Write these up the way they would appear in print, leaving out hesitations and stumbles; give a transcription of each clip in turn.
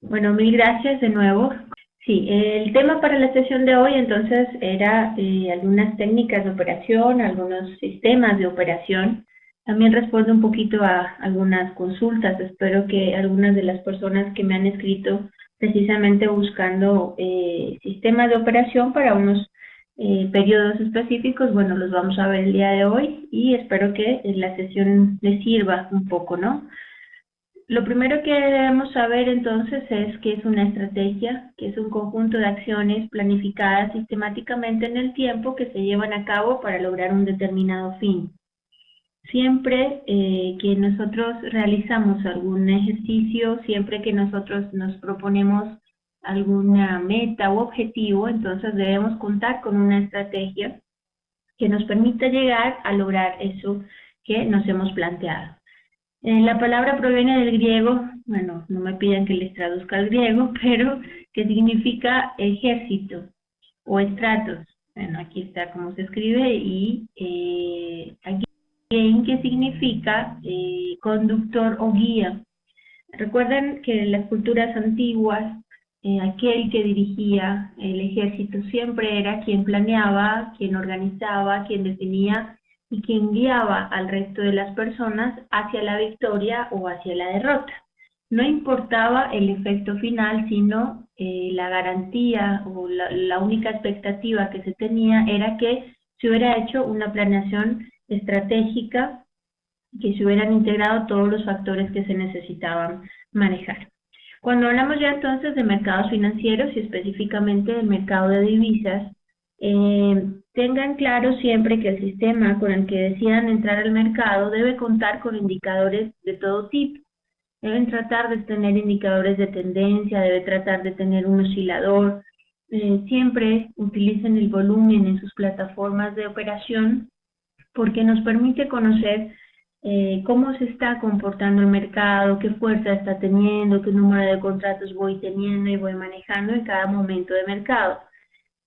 Bueno, mil gracias de nuevo. Sí, el tema para la sesión de hoy entonces era algunas técnicas de operación, algunos sistemas de operación. También respondo un poquito a algunas consultas. Espero que algunas de las personas que me han escrito precisamente buscando sistemas de operación para unos periodos específicos, bueno, los vamos a ver el día de hoy y espero que la sesión les sirva un poco, ¿no? Lo primero que debemos saber entonces es qué es una estrategia, que es un conjunto de acciones planificadas sistemáticamente en el tiempo que se llevan a cabo para lograr un determinado fin. Siempre que nosotros realizamos algún ejercicio, siempre que nosotros nos proponemos alguna meta u objetivo, entonces debemos contar con una estrategia que nos permita llegar a lograr eso que nos hemos planteado. La palabra proviene del griego, bueno, no me piden que les traduzca al griego, pero que significa ejército o estratos. Bueno, aquí está cómo se escribe y aquí que significa conductor o guía. Recuerden que en las culturas antiguas, aquel que dirigía el ejército siempre era quien planeaba, quien organizaba, quien definía y quien guiaba al resto de las personas hacia la victoria o hacia la derrota. No importaba el efecto final, sino la garantía o la única expectativa que se tenía era que se hubiera hecho una planeación estratégica, que se hubieran integrado todos los factores que se necesitaban manejar. Cuando hablamos ya entonces de mercados financieros y específicamente del mercado de divisas, tengan claro siempre que el sistema con el que decidan entrar al mercado debe contar con indicadores de todo tipo. Deben tratar de tener indicadores de tendencia, debe tratar de tener un oscilador. Siempre utilicen el volumen en sus plataformas de operación porque nos permite conocer cómo se está comportando el mercado, qué fuerza está teniendo, qué número de contratos voy teniendo y voy manejando en cada momento de mercado.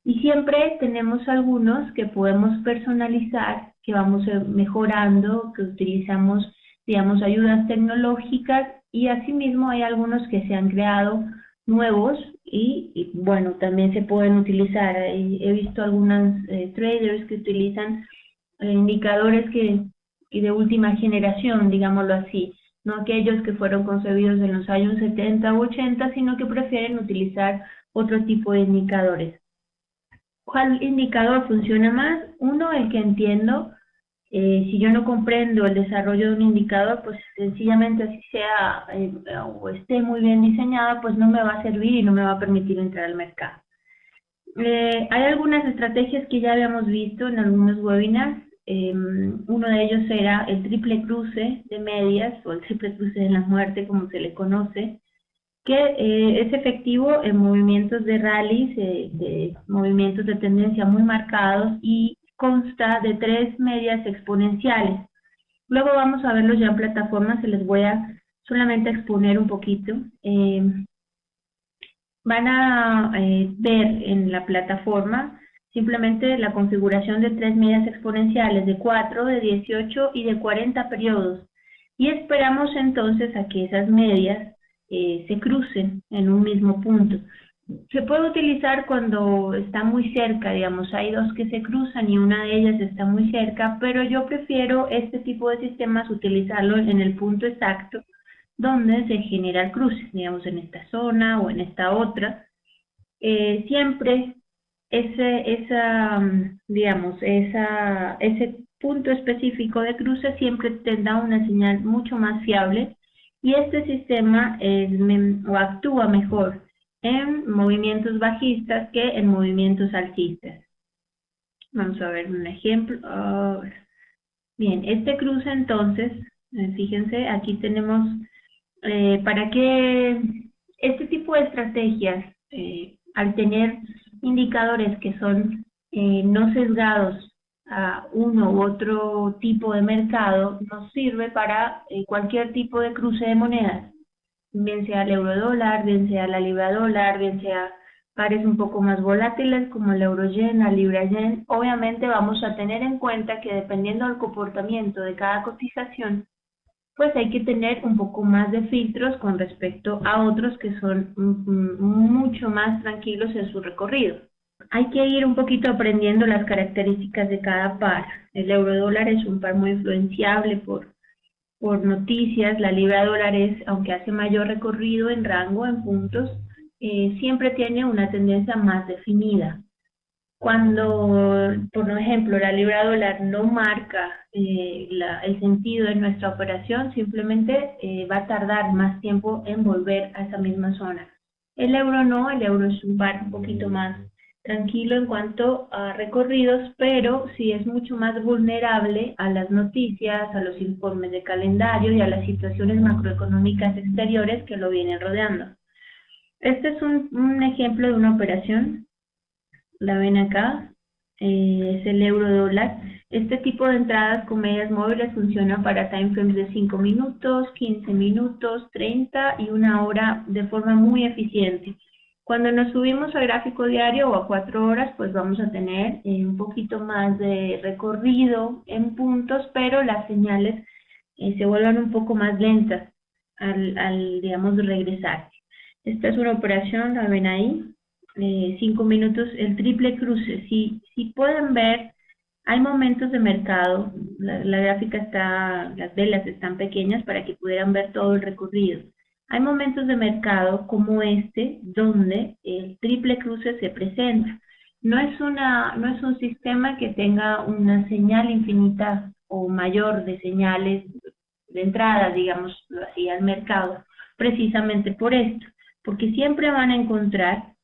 Y siempre tenemos algunos que podemos personalizar, que vamos mejorando, que utilizamos, digamos, ayudas tecnológicas y asimismo hay algunos que se han creado nuevos bueno, también se pueden utilizar. He visto algunos traders que utilizan indicadores que de última generación, digámoslo así, no aquellos que fueron concebidos en los años 70 u 80, sino que prefieren utilizar otro tipo de indicadores. ¿Cuál indicador funciona más? Uno, el que entiendo. Si yo no comprendo el desarrollo de un indicador, pues sencillamente así sea o esté muy bien diseñado, pues no me va a servir y no me va a permitir entrar al mercado. Hay algunas estrategias que ya habíamos visto en algunos webinars. Uno de ellos era el triple cruce de medias o el triple cruce de la muerte, como se le conoce, que es efectivo en movimientos de rallies, de movimientos de tendencia muy marcados y consta de tres medias exponenciales. Luego vamos a verlos ya en plataforma, se les voy a solamente exponer un poquito. Van a ver en la plataforma simplemente la configuración de tres medias exponenciales de 4, de 18 y de 40 periodos. Y esperamos entonces a que esas medias se crucen en un mismo punto. Se puede utilizar cuando está muy cerca, digamos, hay dos que se cruzan y una de ellas está muy cerca, pero yo prefiero este tipo de sistemas utilizarlo en el punto exacto donde se genera el cruce, digamos, en esta zona o en esta otra. Siempre ese punto específico de cruce siempre tendrá una señal mucho más fiable y este sistema o actúa mejor en movimientos bajistas que en movimientos alcistas. Vamos a ver un ejemplo. Bien, este cruce entonces, fíjense, aquí tenemos para que este tipo de estrategias, al tener indicadores que son no sesgados a uno u otro tipo de mercado, nos sirve para cualquier tipo de cruce de monedas, bien sea el euro dólar, bien sea la libra dólar, bien sea pares un poco más volátiles como el euro yen, la libra yen. Obviamente vamos a tener en cuenta que dependiendo del comportamiento de cada cotización, pues hay que tener un poco más de filtros con respecto a otros que son mucho más tranquilos en su recorrido. Hay que ir un poquito aprendiendo las características de cada par. El euro dólar es un par muy influenciable por noticias. La libra dólar es, aunque hace mayor recorrido en rango, en puntos, siempre tiene una tendencia más definida. Cuando, por ejemplo, la libra dólar no marca el sentido de nuestra operación, simplemente va a tardar más tiempo en volver a esa misma zona. El euro no, el euro es un par un poquito más tranquilo en cuanto a recorridos, pero sí es mucho más vulnerable a las noticias, a los informes de calendario y a las situaciones macroeconómicas exteriores que lo vienen rodeando. Este es un ejemplo de una operación, la ven acá, es el euro dólar. Este tipo de entradas con medias móviles funcionan para timeframes de 5 minutos, 15 minutos, 30 y una hora de forma muy eficiente. Cuando nos subimos a gráfico diario o a 4 horas, pues vamos a tener un poquito más de recorrido en puntos, pero las señales se vuelven un poco más lentas digamos, regresar. Esta es una operación, la ven ahí, 5 minutos, el triple cruce. Si pueden ver, hay momentos de mercado, la gráfica está, las velas están pequeñas para que pudieran ver todo el recorrido. Hay momentos de mercado como este, donde el triple cruce se presenta. No es un sistema que tenga una señal infinita o mayor de señales de entrada, digamos así, al mercado, precisamente por esto, porque siempre van a encontrar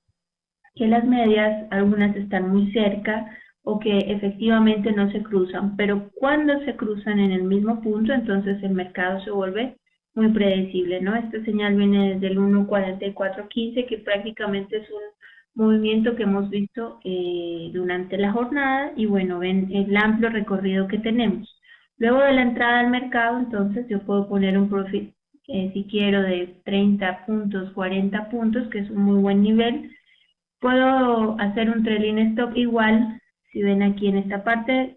que las medias, algunas están muy cerca o que efectivamente no se cruzan, pero cuando se cruzan en el mismo punto, entonces el mercado se vuelve muy predecible, ¿no? Esta señal viene desde el 1.4415, que prácticamente es un movimiento que hemos visto durante la jornada, y bueno, ven el amplio recorrido que tenemos. Luego de la entrada al mercado, entonces yo puedo poner un profit, si quiero, de 30 puntos, 40 puntos, que es un muy buen nivel. Puedo hacer un trailing stop igual, si ven aquí en esta parte,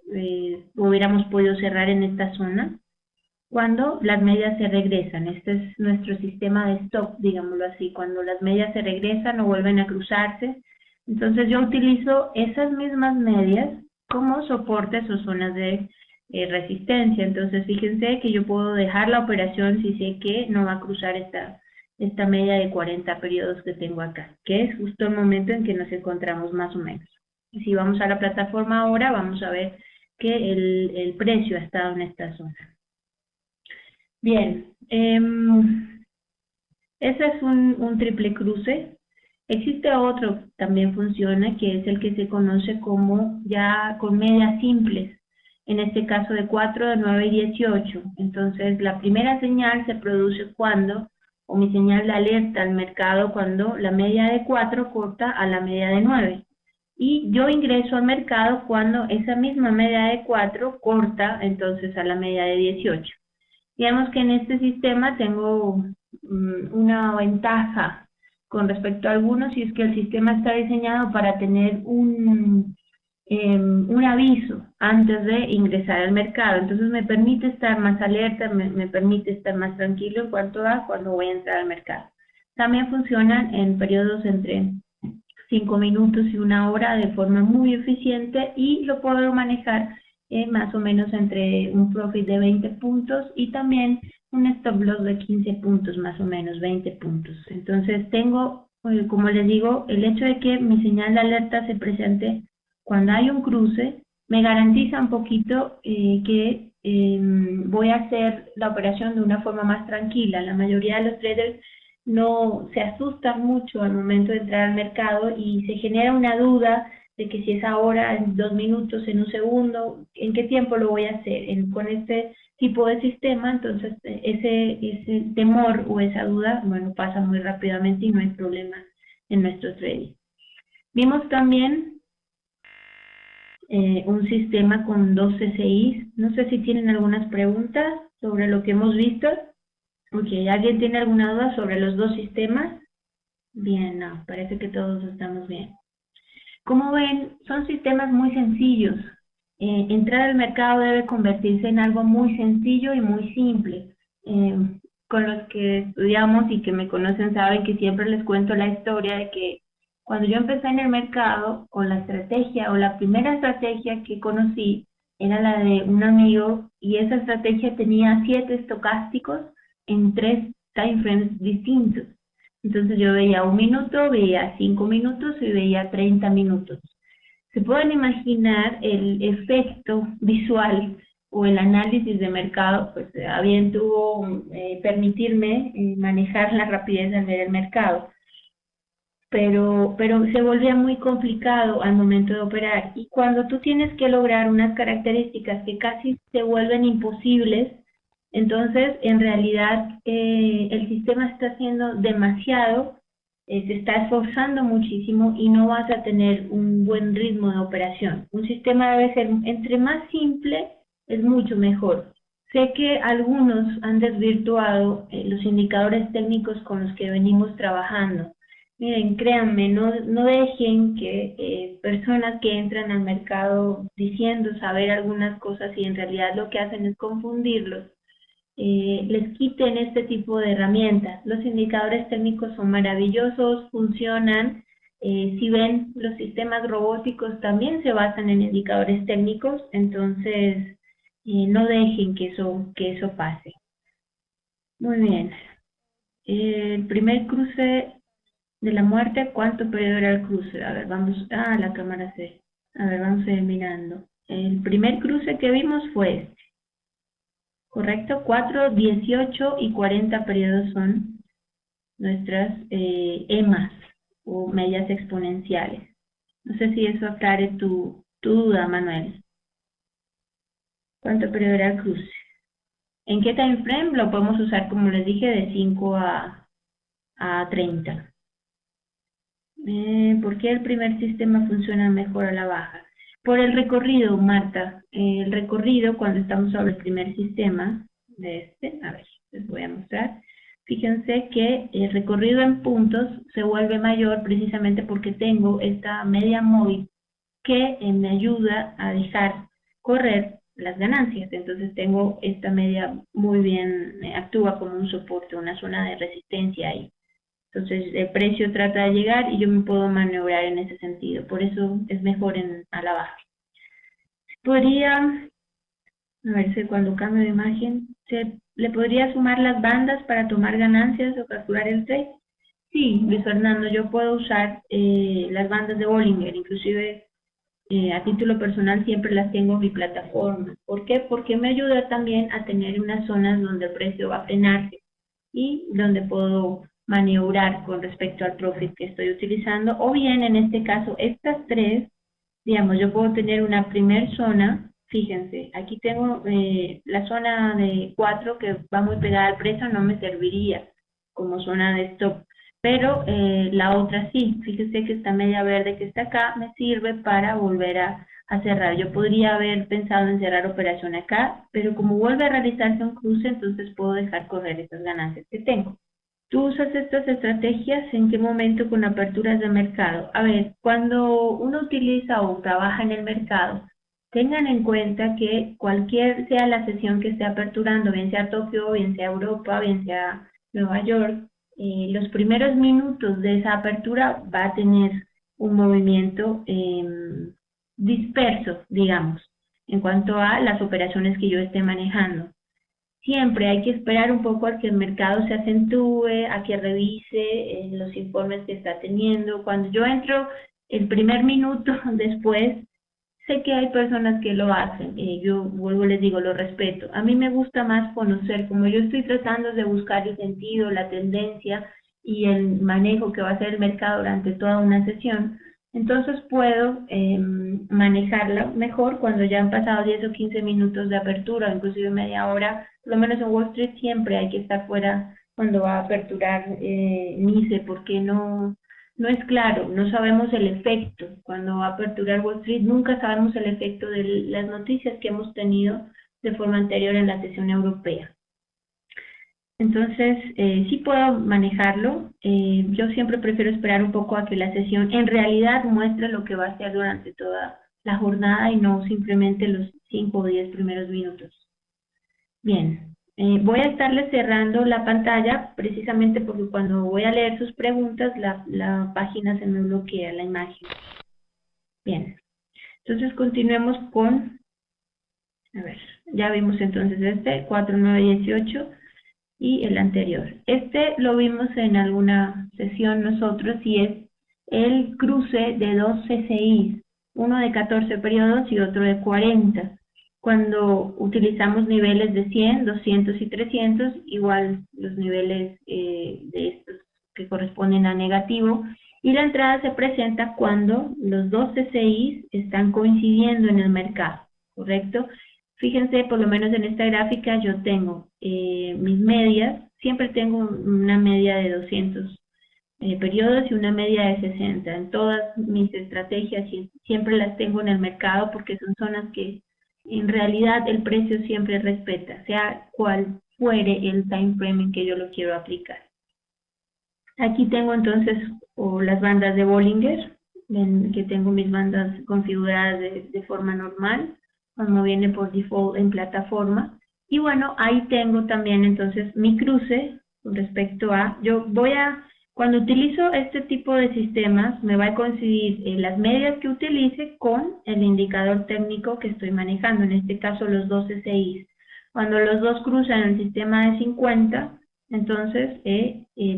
hubiéramos podido cerrar en esta zona cuando las medias se regresan. Este es nuestro sistema de stop, digámoslo así, cuando las medias se regresan o vuelven a cruzarse. Entonces yo utilizo esas mismas medias como soportes o zonas de resistencia. Entonces fíjense que yo puedo dejar la operación si sé que no va a cruzar esta media de 40 periodos que tengo acá, que es justo el momento en que nos encontramos más o menos. Y si vamos a la plataforma ahora, vamos a ver que el precio ha estado en esta zona. Bien, ese es un triple cruce. Existe otro que también funciona, que es el que se conoce como ya con medias simples, en este caso de 4, de 9 y 18. Entonces, la primera señal se produce cuando, o mi señal de alerta al mercado, cuando la media de 4 corta a la media de 9. Y yo ingreso al mercado cuando esa misma media de 4 corta entonces a la media de 18. Digamos que en este sistema tengo una ventaja con respecto a algunos, y es que el sistema está diseñado para tener un aviso antes de ingresar al mercado. Entonces me permite estar más alerta, me permite estar más tranquilo en cuanto a cuando voy a entrar al mercado. También funcionan en periodos entre 5 minutos y una hora de forma muy eficiente, y lo puedo manejar más o menos entre un profit de 20 puntos y también un stop loss de 15 puntos, más o menos 20 puntos. Entonces tengo, como les digo, el hecho de que mi señal de alerta se presente cuando hay un cruce me garantiza un poquito que voy a hacer la operación de una forma más tranquila. La mayoría de los traders no se asustan mucho al momento de entrar al mercado y se genera una duda de que si es ahora, en 2 minutos, en un segundo, en qué tiempo lo voy a hacer. Con este tipo de sistema, entonces ese temor o esa duda, bueno, pasa muy rápidamente y no hay problema en nuestro trading. Vimos también un sistema con 2 CCIs. No sé si tienen algunas preguntas sobre lo que hemos visto. Ok, ¿alguien tiene alguna duda sobre los dos sistemas? Bien, no, parece que todos estamos bien. Como ven, son sistemas muy sencillos. Entrar al mercado debe convertirse en algo muy sencillo y muy simple. eh, con los que estudiamos y que me conocen saben que siempre les cuento la historia de que cuando yo empecé en el mercado, o la estrategia, o la primera estrategia que conocí, era la de un amigo, y esa estrategia tenía 7 estocásticos en 3 time frames distintos. Entonces yo veía 1 minuto, veía 5 minutos y veía 30 minutos. Se pueden imaginar el efecto visual o el análisis de mercado, pues a bien tuvo permitirme manejar la rapidez al ver el mercado, pero se volvía muy complicado al momento de operar. Y cuando tú tienes que lograr unas características que casi se vuelven imposibles, entonces en realidad el sistema está haciendo demasiado, se está esforzando muchísimo y no vas a tener un buen ritmo de operación. Un sistema debe ser, entre más simple, es mucho mejor. Sé que algunos han desvirtuado los indicadores técnicos con los que venimos trabajando. Miren, créanme, no dejen que personas que entran al mercado diciendo saber algunas cosas y en realidad lo que hacen es confundirlos, les quiten este tipo de herramientas. Los indicadores técnicos son maravillosos, funcionan. Si ven, los sistemas robóticos también se basan en indicadores técnicos, entonces no dejen que eso pase. Muy bien. El primer cruce de la muerte, ¿cuánto periodo era el cruce? A ver, vamos, la cámara se, a ver, vamos a ir mirando. El primer cruce que vimos fue este, ¿correcto? 4, 18 y 40 periodos son nuestras EMAs o medias exponenciales. No sé si eso aclare tu duda, Manuel. ¿Cuánto periodo era el cruce? ¿En qué time frame? Lo podemos usar, como les dije, de 5 a 30. ¿Por qué el primer sistema funciona mejor a la baja? Por el recorrido, Marta. El recorrido, cuando estamos sobre el primer sistema, de este, a ver, les voy a mostrar. Fíjense que el recorrido en puntos se vuelve mayor precisamente porque tengo esta media móvil que me ayuda a dejar correr las ganancias. Entonces tengo esta media muy bien, actúa como un soporte, una zona de resistencia ahí. Entonces el precio trata de llegar y yo me puedo maniobrar en ese sentido. Por eso es mejor a la baja. Podría, a ver si cuando cambio de imagen, ¿le podría sumar las bandas para tomar ganancias o capturar el trade? Sí, Luis Fernando, yo puedo usar las bandas de Bollinger, inclusive a título personal siempre las tengo en mi plataforma. ¿Por qué? Porque me ayuda también a tener unas zonas donde el precio va a frenarse y donde puedo maniobrar con respecto al profit que estoy utilizando, o bien en este caso estas tres, digamos, yo puedo tener una primer zona, fíjense, aquí tengo la zona de 4 que va muy pegada al precio, no me serviría como zona de stop, pero la otra sí, fíjense que esta media verde que está acá me sirve para volver a cerrar. Yo podría haber pensado en cerrar operación acá, pero como vuelve a realizarse un cruce, entonces puedo dejar correr esas ganancias que tengo. ¿Tú usas estas estrategias en qué momento con aperturas de mercado? A ver, cuando uno utiliza o trabaja en el mercado, tengan en cuenta que cualquier sea la sesión que esté aperturando, bien sea Tokio, bien sea Europa, bien sea Nueva York, los primeros minutos de esa apertura va a tener un movimiento disperso, digamos, en cuanto a las operaciones que yo esté manejando. Siempre hay que esperar un poco a que el mercado se acentúe, a que revise los informes que está teniendo. Cuando yo entro el primer minuto después, sé que hay personas que lo hacen. Yo vuelvo, les digo, lo respeto. A mí me gusta más conocer, como yo estoy tratando de buscar el sentido, la tendencia y el manejo que va a hacer el mercado durante toda una sesión. Entonces puedo manejarla mejor cuando ya han pasado 10 o 15 minutos de apertura, o inclusive media hora. Por lo menos en Wall Street siempre hay que estar fuera cuando va a aperturar NICE, porque no es claro, no sabemos el efecto. Cuando va a aperturar Wall Street nunca sabemos el efecto de las noticias que hemos tenido de forma anterior en la sesión europea. Entonces, sí puedo manejarlo. Yo siempre prefiero esperar un poco a que la sesión en realidad muestre lo que va a hacer durante toda la jornada y no simplemente los 5 o 10 primeros minutos. Bien, Voy a estarle cerrando la pantalla precisamente porque cuando voy a leer sus preguntas la página se me bloquea la imagen. Bien, entonces continuemos con, a ver, ya vimos entonces este 4918 y el anterior. Este lo vimos en alguna sesión nosotros y es el cruce de dos CCIs, uno de 14 periodos y otro de 40. Cuando utilizamos niveles de 100, 200 y 300, igual los niveles de estos que corresponden a negativo, y la entrada se presenta cuando los dos CCIs están coincidiendo en el mercado, ¿correcto? Fíjense, por lo menos en esta gráfica yo tengo mis medias, siempre tengo una media de 200 periodos y una media de 60. En todas mis estrategias siempre las tengo en el mercado porque son zonas que en realidad el precio siempre respeta, sea cual fuere el time frame en que yo lo quiero aplicar. Aquí tengo entonces las bandas de Bollinger, ven que tengo mis bandas configuradas de forma normal, como viene por default en plataforma. Y bueno, ahí tengo también entonces mi cruce con respecto a, cuando utilizo este tipo de sistemas, me va a coincidir las medias que utilice con el indicador técnico que estoy manejando, en este caso los dos SIs. Cuando los dos cruzan el sistema de 50, entonces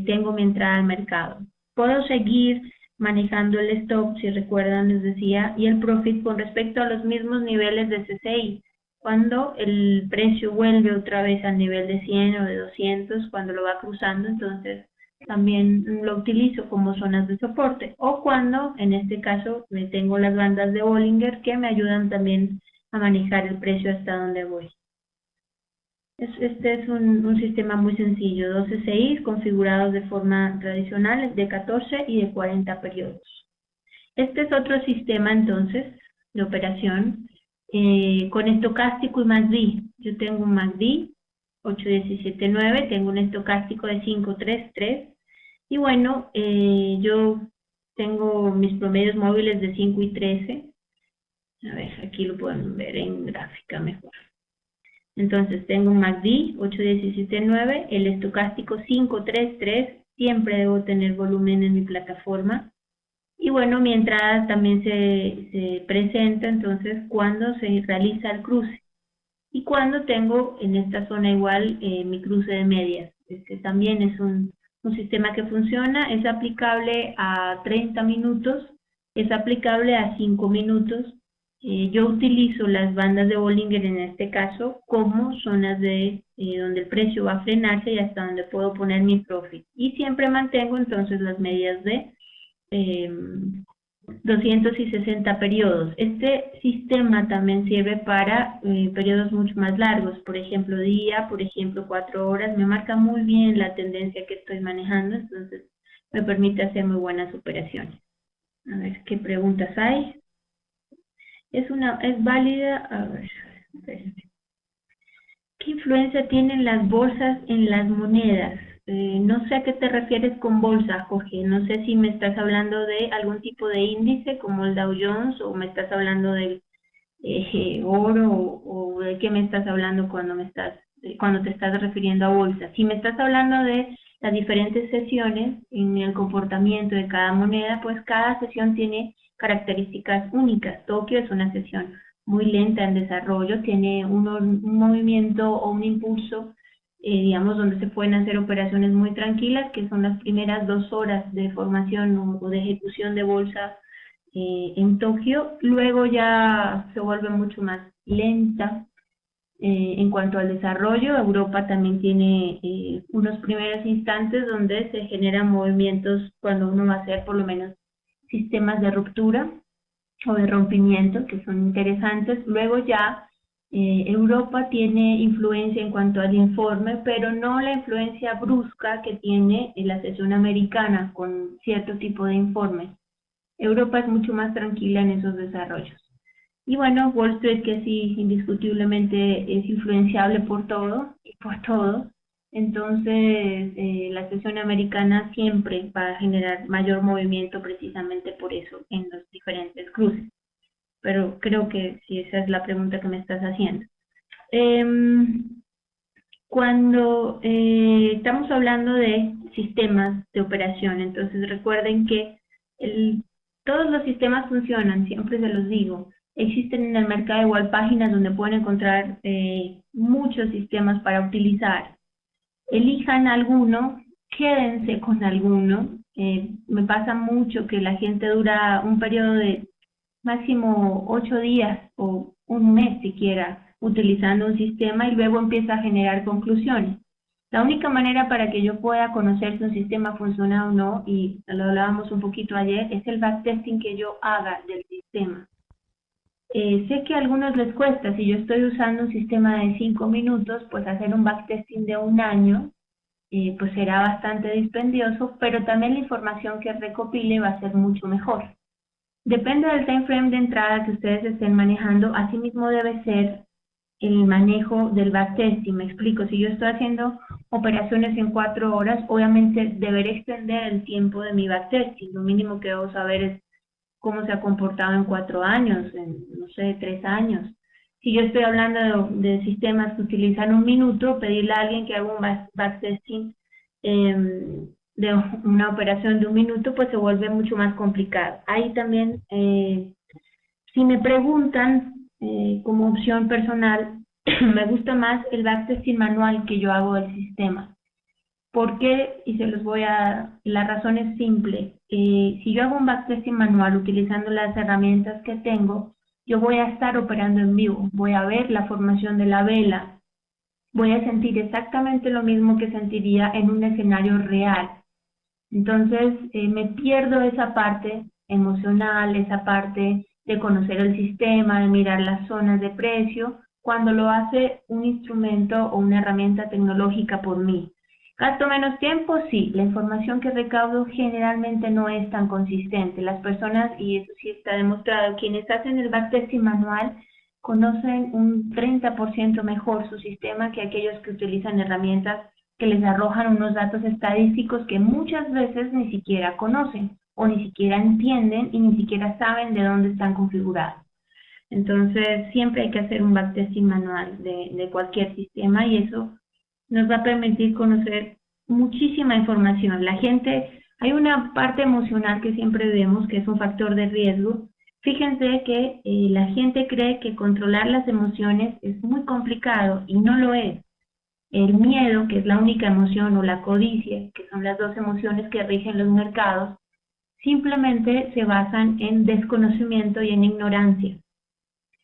tengo mi entrada al mercado. Puedo seguir manejando el stop, si recuerdan les decía, y el profit con respecto a los mismos niveles de CCI. Cuando el precio vuelve otra vez al nivel de 100 o de 200, cuando lo va cruzando, entonces también lo utilizo como zonas de soporte. O cuando, en este caso, me tengo las bandas de Bollinger que me ayudan también a manejar el precio hasta donde voy. Este es un sistema muy sencillo, 12 CIs configurados de forma tradicional de 14 y de 40 periodos. Este es otro sistema entonces de operación con estocástico y MACD. Yo tengo un MACD 8179, tengo un estocástico de 533 y bueno, yo tengo mis promedios móviles de 5 y 13. A ver, aquí lo pueden ver en gráfica mejor. Entonces tengo un MACD 8179, el estocástico 533, siempre debo tener volumen en mi plataforma. Y bueno, mi entrada también se presenta entonces cuando se realiza el cruce. Y cuando tengo en esta zona igual mi cruce de medias. Este también es un sistema que funciona, es aplicable a 30 minutos, es aplicable a 5 minutos. Yo utilizo las bandas de Bollinger en este caso como zonas de donde el precio va a frenarse y hasta donde puedo poner mi profit. Y siempre mantengo entonces las medias de 260 periodos. Este sistema también sirve para periodos mucho más largos, por ejemplo día, por ejemplo 4 horas, me marca muy bien la tendencia que estoy manejando, entonces me permite hacer muy buenas operaciones. A ver, ¿qué preguntas hay? Es válida, a ver, ¿qué influencia tienen las bolsas en las monedas? No sé a qué te refieres con bolsa, Jorge. No sé si me estás hablando de algún tipo de índice como el Dow Jones o me estás hablando del oro o de qué me estás hablando cuando te estás refiriendo a bolsa. Si me estás hablando de las diferentes sesiones en el comportamiento de cada moneda, pues cada sesión tiene características únicas. Tokio es una sesión muy lenta en desarrollo, tiene un movimiento o un impulso, digamos, donde se pueden hacer operaciones muy tranquilas, que son las primeras 2 horas de formación o de ejecución de bolsa en Tokio. Luego ya se vuelve mucho más lenta en cuanto al desarrollo. Europa también tiene unos primeros instantes donde se generan movimientos cuando uno va a hacer por lo menos sistemas de ruptura o de rompimiento que son interesantes. Luego ya Europa tiene influencia en cuanto al informe, pero no la influencia brusca que tiene la sesión americana con cierto tipo de informes. Europa es mucho más tranquila en esos desarrollos. Y bueno, Wall Street, que sí, indiscutiblemente es influenciable por todo y por todo. Entonces, la sesión americana siempre va a generar mayor movimiento precisamente por eso en los diferentes cruces. Pero creo que si esa es la pregunta que me estás haciendo. Cuando estamos hablando de sistemas de operación, entonces recuerden que todos los sistemas funcionan, siempre se los digo. Existen en el mercado igual páginas donde pueden encontrar muchos sistemas para utilizar. Elijan alguno, quédense con alguno. Me pasa mucho que la gente dura un periodo de máximo 8 días o un mes siquiera utilizando un sistema y luego empieza a generar conclusiones. La única manera para que yo pueda conocer si un sistema funciona o no, y lo hablábamos un poquito ayer, es el backtesting que yo haga del sistema. Sé que a algunos les cuesta, si yo estoy usando un sistema de 5 minutos, pues hacer un backtesting de un año, pues será bastante dispendioso, pero también la información que recopile va a ser mucho mejor. Depende del time frame de entrada que ustedes estén manejando, asimismo debe ser el manejo del backtesting. Me explico, si yo estoy haciendo operaciones en 4 horas, obviamente deberé extender el tiempo de mi backtesting. Lo mínimo que debo saber es cómo se ha comportado en 4 años, en, no sé, 3 años. Si yo estoy hablando de sistemas que utilizan un minuto, pedirle a alguien que haga un backtesting de una operación de un minuto, pues se vuelve mucho más complicado. Ahí también, si me preguntan como opción personal, me gusta más el backtesting manual que yo hago del sistema. ¿Por qué? Y se los voy a... La razón es simple. Si yo hago un backtesting manual utilizando las herramientas que tengo, yo voy a estar operando en vivo, voy a ver la formación de la vela, voy a sentir exactamente lo mismo que sentiría en un escenario real. Entonces, me pierdo esa parte emocional, esa parte de conocer el sistema, de mirar las zonas de precio, cuando lo hace un instrumento o una herramienta tecnológica por mí. ¿Gasto menos tiempo? Sí. La información que recaudo generalmente no es tan consistente. Las personas, y eso sí está demostrado, quienes hacen el backtesting manual conocen un 30% mejor su sistema que aquellos que utilizan herramientas que les arrojan unos datos estadísticos que muchas veces ni siquiera conocen o ni siquiera entienden y ni siquiera saben de dónde están configurados. Entonces, siempre hay que hacer un backtesting manual de cualquier sistema y eso nos va a permitir conocer muchísima información. La gente, hay una parte emocional que siempre vemos que es un factor de riesgo. Fíjense que la gente cree que controlar las emociones es muy complicado y no lo es. El miedo, que es la única emoción, o la codicia, que son las dos emociones que rigen los mercados, simplemente se basan en desconocimiento y en ignorancia.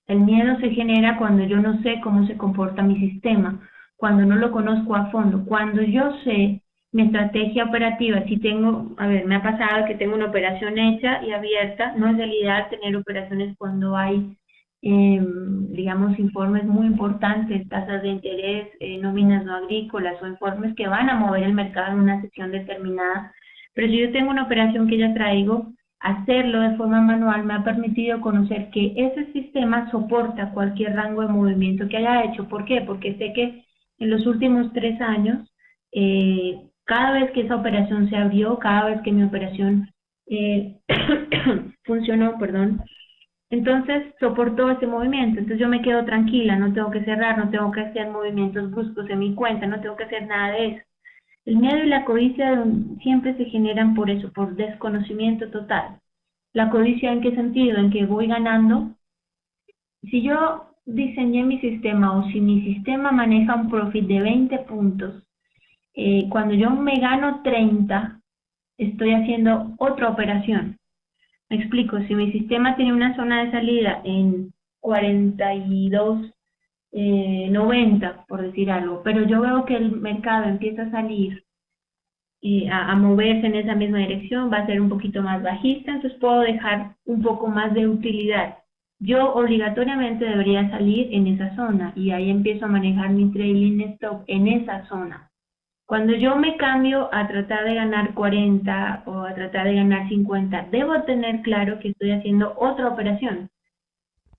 El miedo se genera cuando yo no sé cómo se comporta mi sistema, cuando no lo conozco a fondo, cuando yo sé mi estrategia operativa. Si tengo, a ver, me ha pasado que tengo una operación hecha y abierta, no es el ideal tener operaciones cuando hay digamos, informes muy importantes, tasas de interés, nóminas no agrícolas o informes que van a mover el mercado en una sesión determinada. Pero si yo tengo una operación que ya traigo, hacerlo de forma manual me ha permitido conocer que ese sistema soporta cualquier rango de movimiento que haya hecho. ¿Por qué? Porque sé que en los últimos 3 años, cada vez que esa operación se abrió, cada vez que mi operación funcionó, perdón, entonces soportó ese movimiento, entonces yo me quedo tranquila, no tengo que cerrar, no tengo que hacer movimientos bruscos en mi cuenta, no tengo que hacer nada de eso. El miedo y la codicia siempre se generan por eso, por desconocimiento total. La codicia, ¿en qué sentido? En que voy ganando. Si yo diseñé mi sistema o si mi sistema maneja un profit de 20 puntos, cuando yo me gano 30, estoy haciendo otra operación. Me explico, si mi sistema tiene una zona de salida en 42, 90, por decir algo, pero yo veo que el mercado empieza a salir a moverse en esa misma dirección, va a ser un poquito más bajista, entonces puedo dejar un poco más de utilidad. Yo obligatoriamente debería salir en esa zona y ahí empiezo a manejar mi trailing stop en esa zona. Cuando yo me cambio a tratar de ganar 40 o a tratar de ganar 50, debo tener claro que estoy haciendo otra operación.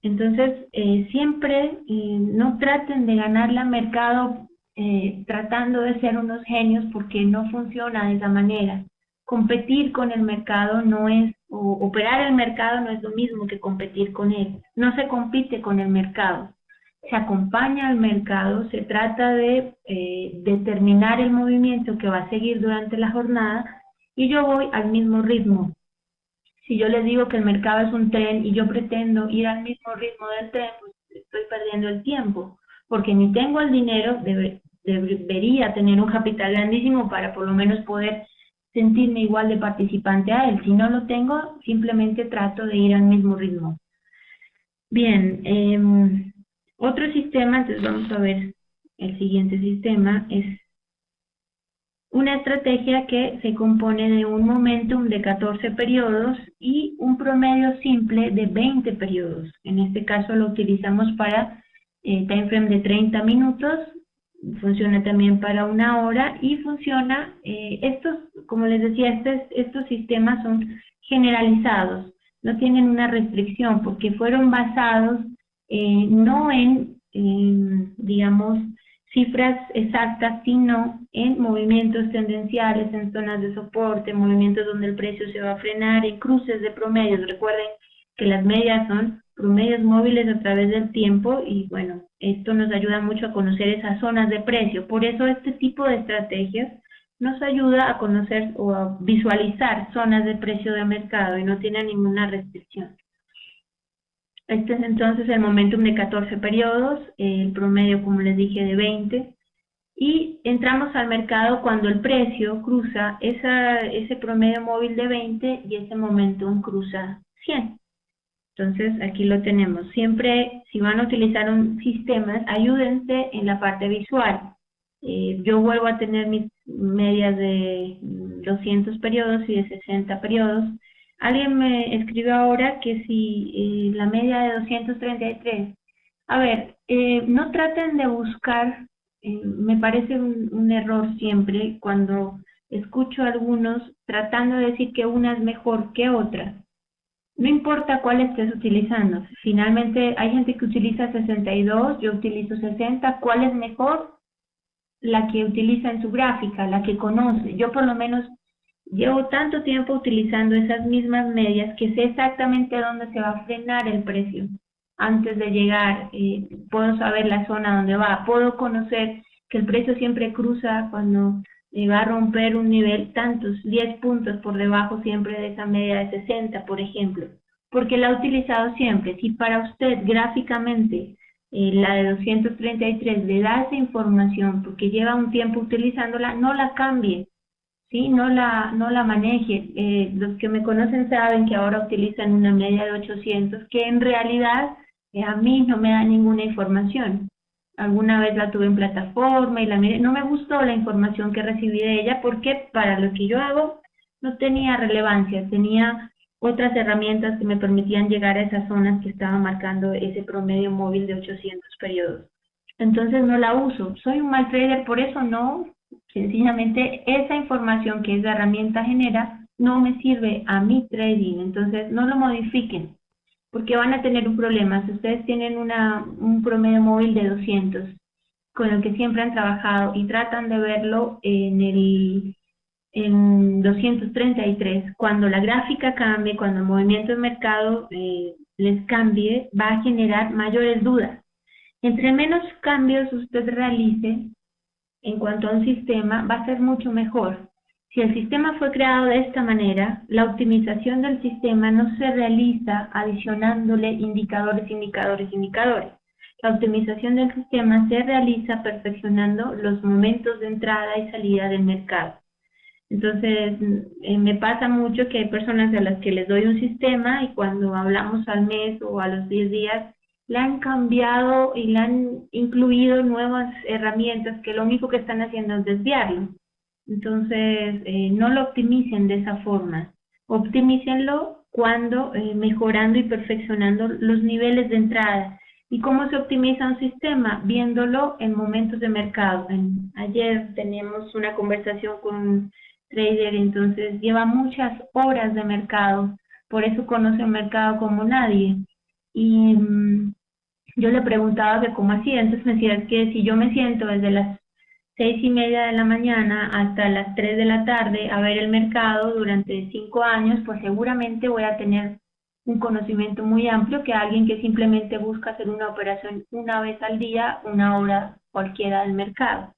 Entonces, siempre no traten de ganarle al mercado tratando de ser unos genios porque no funciona de esa manera. Competir con el mercado no es, o operar el mercado no es lo mismo que competir con él. No se compite con el mercado. se acompaña al mercado, se trata de determinar el movimiento que va a seguir durante la jornada y yo voy al mismo ritmo. Si yo les digo que el mercado es un tren y yo pretendo ir al mismo ritmo del tren, pues estoy perdiendo el tiempo, porque ni tengo el dinero, debería tener un capital grandísimo para por lo menos poder sentirme igual de participante a él. Si no lo tengo, simplemente trato de ir al mismo ritmo. Bien, otro sistema, entonces vamos a ver el siguiente sistema, es una estrategia que se compone de un momentum de 14 periodos y un promedio simple de 20 periodos. En este caso lo utilizamos para time frame de 30 minutos, funciona también para una hora y funciona, como les decía, estos sistemas son generalizados, no tienen una restricción porque fueron basados no digamos, cifras exactas, sino en movimientos tendenciales, en zonas de soporte, movimientos donde el precio se va a frenar, en cruces de promedios. Recuerden que las medias son promedios móviles a través del tiempo y bueno, esto nos ayuda mucho a conocer esas zonas de precio. Por eso este tipo de estrategias nos ayuda a conocer o a visualizar zonas de precio de mercado y no tiene ninguna restricción. Este es entonces el momentum de 14 periodos, el promedio, como les dije, de 20. Y entramos al mercado cuando el precio cruza ese promedio móvil de 20 y ese momentum cruza 100. Entonces, aquí lo tenemos. Siempre, si van a utilizar un sistema, ayúdense en la parte visual. Yo vuelvo a tener mis medias de 200 periodos y de 60 periodos. Alguien me escribió ahora que si la media de 233. A ver, no traten de buscar, me parece un error siempre cuando escucho a algunos tratando de decir que una es mejor que otra. No importa cuál estés utilizando, finalmente hay gente que utiliza 62, yo utilizo 60, ¿cuál es mejor? La que utiliza en su gráfica, la que conoce. Yo por lo menos llevo tanto tiempo utilizando esas mismas medias que sé exactamente dónde se va a frenar el precio. Antes de llegar, puedo saber la zona donde va, puedo conocer que el precio siempre cruza cuando va a romper un nivel, tantos 10 puntos por debajo siempre de esa media de 60, por ejemplo, porque la he utilizado siempre. Si para usted gráficamente la de 233 le da esa información porque lleva un tiempo utilizándola, no la cambie, ¿sí? No la maneje. Los que me conocen saben que ahora utilizan una media de 800, que en realidad a mí no me da ninguna información. Alguna vez la tuve en plataforma y la miré, no me gustó la información que recibí de ella porque para lo que yo hago no tenía relevancia, tenía otras herramientas que me permitían llegar a esas zonas que estaban marcando ese promedio móvil de 800 periodos. Entonces no la uso. ¿Soy un mal trader por eso? No. Sencillamente esa información que esa herramienta genera no me sirve a mi trading. Entonces no lo modifiquen porque van a tener un problema. Si ustedes tienen un promedio móvil de 200 con el que siempre han trabajado y tratan de verlo en 233, cuando la gráfica cambie, cuando el movimiento de mercado les cambie, va a generar mayores dudas. Entre menos cambios usted realice en cuanto a un sistema, va a ser mucho mejor. Si el sistema fue creado de esta manera, la optimización del sistema no se realiza adicionándole indicadores. La optimización del sistema se realiza perfeccionando los momentos de entrada y salida del mercado. Entonces, me pasa mucho que hay personas a las que les doy un sistema y cuando hablamos al mes o a los 10 días, le han cambiado y le han incluido nuevas herramientas que lo único que están haciendo es desviarlo. Entonces, no lo optimicen de esa forma. Optimícenlo cuando mejorando y perfeccionando los niveles de entrada. ¿Y cómo se optimiza un sistema? Viéndolo en momentos de mercado. Ayer teníamos una conversación con un trader, entonces lleva muchas horas de mercado, por eso conoce el mercado como nadie. Y yo le preguntaba que cómo hacía, entonces me decía que si yo me siento desde las 6:30 de la mañana hasta las 3 de la tarde a ver el mercado durante 5 años, pues seguramente voy a tener un conocimiento muy amplio que alguien que simplemente busca hacer una operación una vez al día, una hora cualquiera del mercado.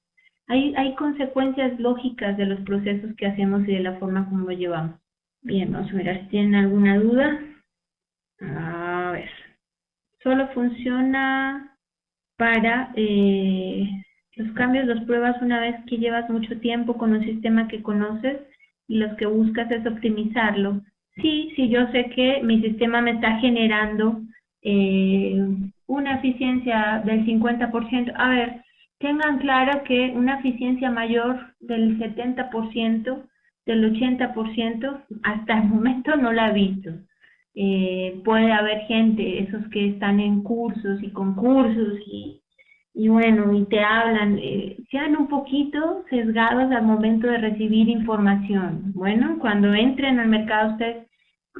Hay consecuencias lógicas de los procesos que hacemos y de la forma como lo llevamos. Bien, vamos a ver si tienen alguna duda. A ver. Solo funciona para los cambios, los pruebas una vez que llevas mucho tiempo con un sistema que conoces y los que buscas es optimizarlo. Sí, sí, yo sé que mi sistema me está generando una eficiencia del 50%. A ver, tengan claro que una eficiencia mayor del 70%, del 80%, hasta el momento no la he visto. Puede haber gente, esos que están en cursos y concursos y bueno, y te hablan, sean un poquito sesgados al momento de recibir información. Bueno, cuando entren al mercado ustedes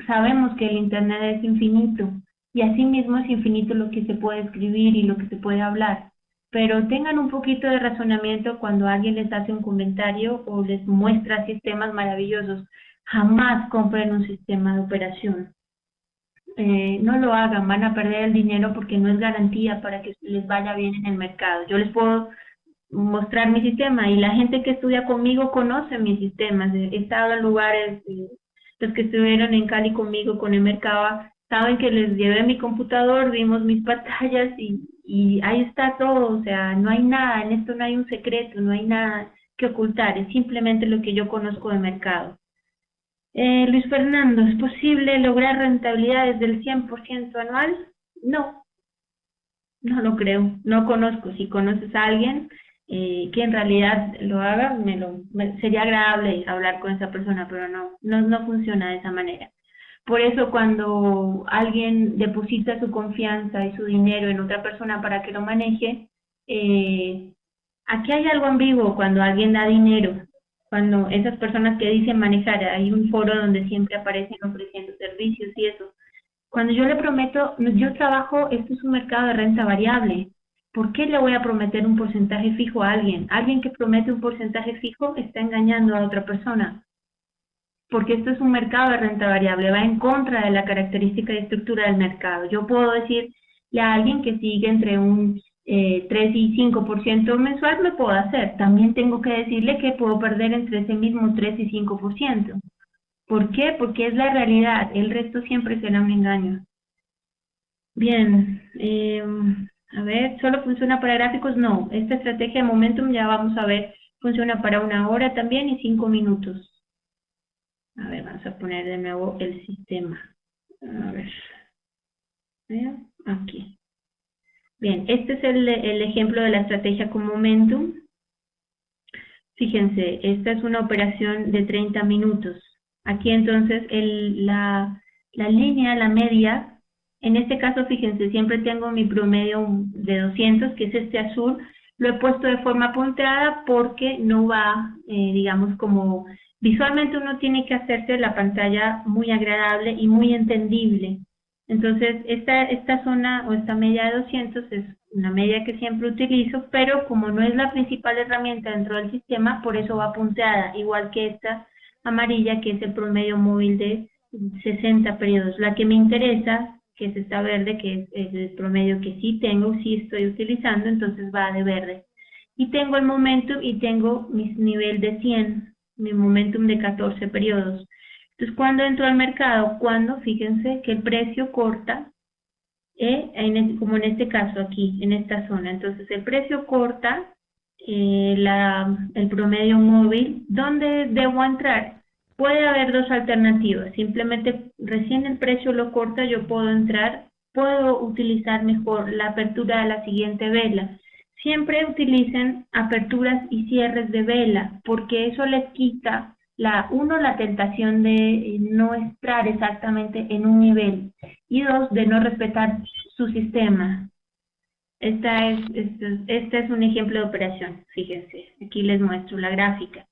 sabemos que el Internet es infinito y asimismo es infinito lo que se puede escribir y lo que se puede hablar. Pero tengan un poquito de razonamiento cuando alguien les hace un comentario o les muestra sistemas maravillosos. Jamás compren un sistema de operación. No lo hagan, van a perder el dinero porque no es garantía para que les vaya bien en el mercado. Yo les puedo mostrar mi sistema y la gente que estudia conmigo conoce mis sistemas. He estado en lugares, los que estuvieron en Cali conmigo con el mercado, saben que les llevé mi computador, vimos mis pantallas y ahí está todo, o sea, no hay nada, en esto no hay un secreto, no hay nada que ocultar, es simplemente lo que yo conozco de mercado. Luis Fernando, ¿es posible lograr rentabilidades del 100% anual? No, no lo creo, no conozco. Si conoces a alguien que en realidad lo haga, sería agradable hablar con esa persona, pero no funciona de esa manera. Por eso cuando alguien deposita su confianza y su dinero en otra persona para que lo maneje, aquí hay algo ambiguo cuando alguien da dinero, cuando esas personas que dicen manejar, hay un foro donde siempre aparecen ofreciendo servicios y eso. Cuando yo le prometo, yo trabajo, esto es un mercado de renta variable. ¿Por qué le voy a prometer un porcentaje fijo a alguien? Alguien que promete un porcentaje fijo está engañando a otra persona, porque esto es un mercado de renta variable, va en contra de la característica y estructura del mercado. Yo puedo decirle a alguien que sigue entre un 3 y 5% mensual, me puedo hacer. También tengo que decirle que puedo perder entre ese mismo 3 y 5%. ¿Por qué? Porque es la realidad, el resto siempre será un engaño. Bien, a ver, ¿solo funciona para gráficos? No, esta estrategia de Momentum ya vamos a ver, funciona para 1 hora también y 5 minutos. A ver, vamos a poner de nuevo el sistema. A ver, aquí. Bien, este es el ejemplo de la estrategia con Momentum. Fíjense, esta es una operación de 30 minutos. Aquí entonces la línea, la media, en este caso fíjense, siempre tengo mi promedio de 200, que es este azul, lo he puesto de forma punteada porque no va, digamos, como visualmente uno tiene que hacerse la pantalla muy agradable y muy entendible. Entonces, esta zona o esta media de 200 es una media que siempre utilizo, pero como no es la principal herramienta dentro del sistema, por eso va punteada, igual que esta amarilla, que es el promedio móvil de 60 periodos. La que me interesa, que es esta verde, que es el promedio que sí tengo, sí estoy utilizando, entonces va de verde. Y tengo el momentum y tengo mi nivel de 100, mi momentum de 14 periodos. Entonces, ¿cuándo entro al mercado? Cuando, fíjense, que el precio corta, como en este caso aquí, en esta zona. Entonces, el precio corta el promedio móvil. ¿Dónde debo entrar? Puede haber dos alternativas. Simplemente, recién el precio lo corta, yo puedo entrar, puedo utilizar mejor la apertura de la siguiente vela. Siempre utilicen aperturas y cierres de vela, porque eso les quita la tentación de no estar exactamente en un nivel, y 2, de no respetar su sistema. Este es un ejemplo de operación, fíjense, aquí les muestro la gráfica.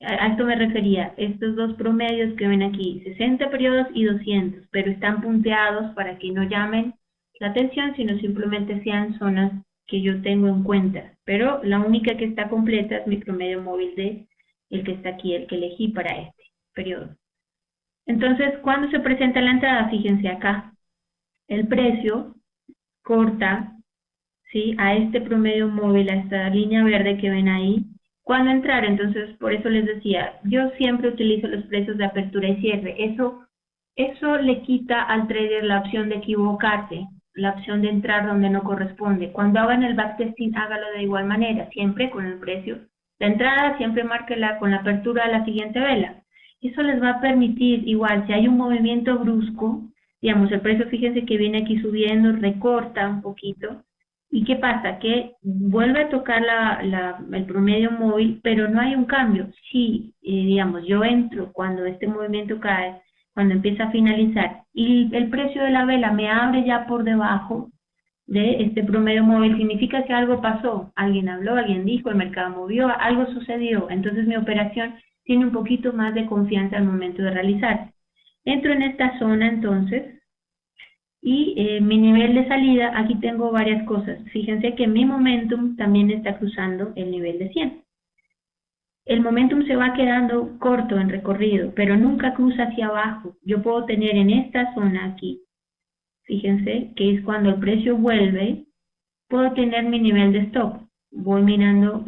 A esto me refería, estos dos promedios que ven aquí, 60 periodos y 200, pero están punteados para que no llamen la atención, sino simplemente sean zonas que yo tengo en cuenta. Pero la única que está completa es mi promedio móvil de el que está aquí, el que elegí para este periodo. Entonces, ¿cuándo se presenta la entrada? Fíjense acá, el precio corta, ¿sí?, a este promedio móvil, a esta línea verde que ven ahí. ¿Cuándo entrar? Entonces, por eso les decía, yo siempre utilizo los precios de apertura y cierre. Eso le quita al trader la opción de equivocarse, la opción de entrar donde no corresponde. Cuando hagan el backtesting, hágalo de igual manera, siempre con el precio. La entrada siempre márquela con la apertura de la siguiente vela. Eso les va a permitir, igual, si hay un movimiento brusco, digamos, el precio, fíjense que viene aquí subiendo, recorta un poquito. ¿Y qué pasa? Que vuelve a tocar el promedio móvil, pero no hay un cambio. Si, digamos, yo entro cuando este movimiento cae, cuando empieza a finalizar, y el precio de la vela me abre ya por debajo de este promedio móvil, significa que algo pasó, alguien habló, alguien dijo, el mercado movió, algo sucedió, entonces mi operación tiene un poquito más de confianza al momento de realizar. Entro en esta zona entonces, y mi nivel de salida, aquí tengo varias cosas. Fíjense que mi momentum también está cruzando el nivel de 100. El momentum se va quedando corto en recorrido, pero nunca cruza hacia abajo. Yo puedo tener en esta zona aquí, fíjense, que es cuando el precio vuelve, puedo tener mi nivel de stop. Voy mirando,